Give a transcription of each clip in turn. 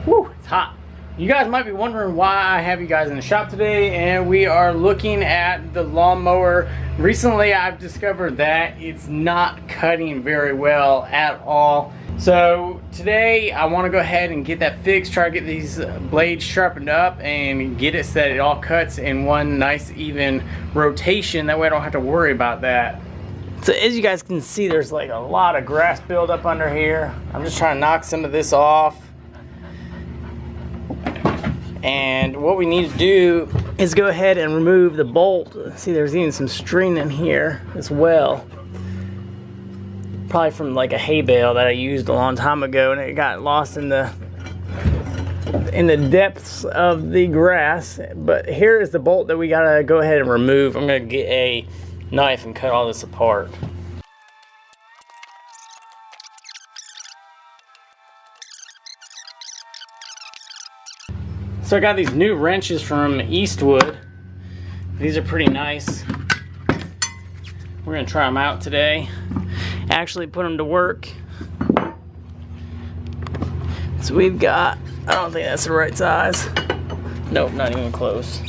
Whew, it's hot. You guys might be wondering why I have you guys in the shop today, and we are looking at the lawnmower. Recently I've discovered that it's not cutting very well at all. So today I want to go ahead and get that fixed, try to get these blades sharpened up and get it so that it all cuts in one nice even rotation. That way I don't have to worry about that. So as you guys can see, there's like a lot of grass buildup under here. I'm just trying to knock some of this off. And what we need to do is go ahead and remove the bolt. See, there's even some string in here as well. Probably from like a hay bale that I used a long time ago, and it got lost in the depths of the grass. But here is the bolt that we gotta go ahead and remove. I'm gonna get a knife and cut all this apart. So I got these new wrenches from Eastwood. These are pretty nice. We're gonna try them out today. Actually put them to work. So we've got, I don't think that's the right size. Nope, not even close.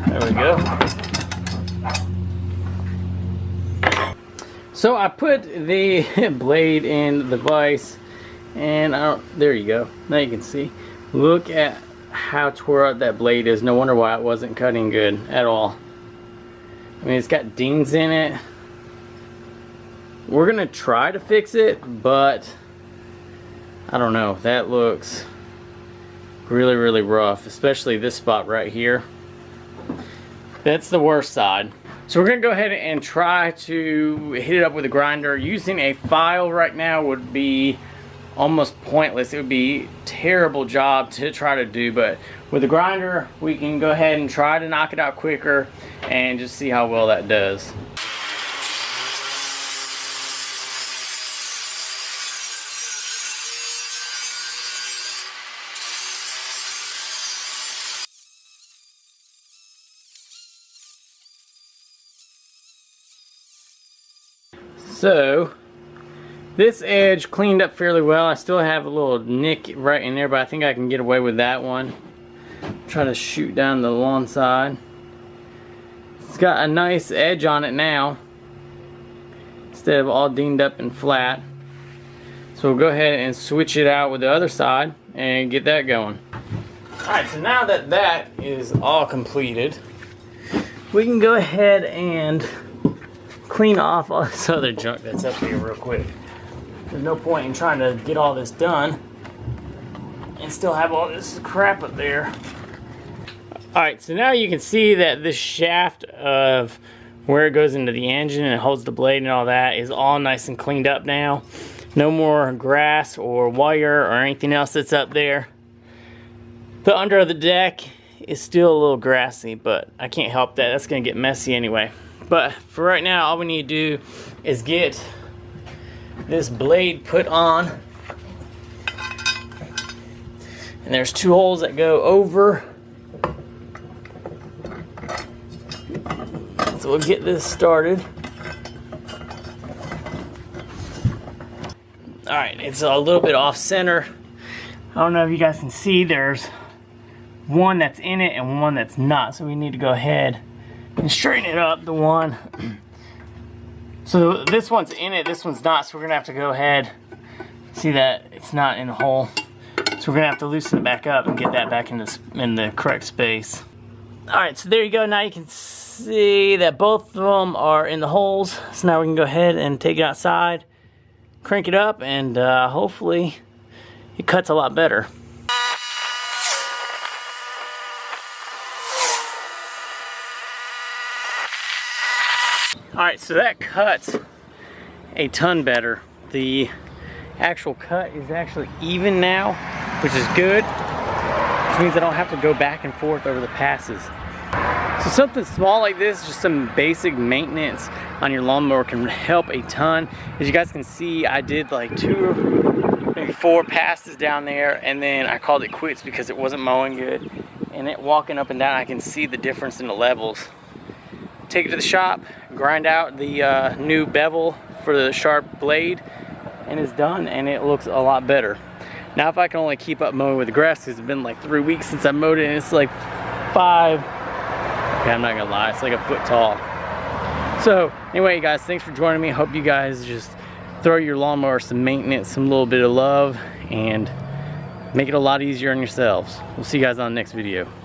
There we go. So I put the blade in the vise, and there you go. Now you can see. Look at how tore up that blade is. No wonder why it wasn't cutting good at all. I mean, it's got dings in it. We're gonna try to fix it, but I don't know. That looks really, really rough, especially this spot right here. That's the worst side. So we're gonna go ahead and try to hit it up with a grinder. Using a file right now would be almost pointless. It would be a terrible job to try to do, but with a grinder we can go ahead and try to knock it out quicker and just see how well that does. So this edge cleaned up fairly well. I still have a little nick right in there, but I think I can get away with that one. Try to shoot down the lawn side. It's got a nice edge on it now, instead of all dinged up and flat. So we'll go ahead and switch it out with the other side and get that going. Alright, so now that that is all completed, we can go ahead and clean off all this other junk that's up here real quick. There's no point in trying to get all this done and still have all this crap up there. Alright, so now you can see that this shaft of where it goes into the engine and holds the blade and all that is all nice and cleaned up now. No more grass or wire or anything else that's up there. The under of the deck is still a little grassy, but I can't help that. That's going to get messy anyway. But for right now, all we need to do is get this blade put on. And there's two holes that go over. So we'll get this started. Alright, it's a little bit off center. I don't know if you guys can see, there's one that's in it and one that's not. So we need to go ahead and straighten it up, the one. So this one's in it, this one's not, so we're gonna have to go ahead, see that it's not in the hole. So we're gonna have to loosen it back up and get that back in the correct space. Alright, so there you go. Now you can see that both of them are in the holes. So now we can go ahead and take it outside, crank it up, and hopefully it cuts a lot better. Alright, so that cuts a ton better. The actual cut is actually even now, which is good. Which means I don't have to go back and forth over the passes. So something small like this, just some basic maintenance on your lawnmower, can help a ton. As you guys can see, I did like 2 maybe 4 passes down there, and then I called it quits because it wasn't mowing good. And it walking up and down, I can see the difference in the levels. take it to the shop, grind out the new bevel for the sharp blade, and it's done, and it looks a lot better. Now if I can only keep up mowing with the grass, because it's been like 3 weeks since I mowed it, and it's like 5, okay, I'm not gonna lie, it's like a foot tall. So anyway, guys, thanks for joining me. Hope you guys just throw your lawnmower some maintenance, some little bit of love, and make it a lot easier on yourselves. We'll see you guys on the next video.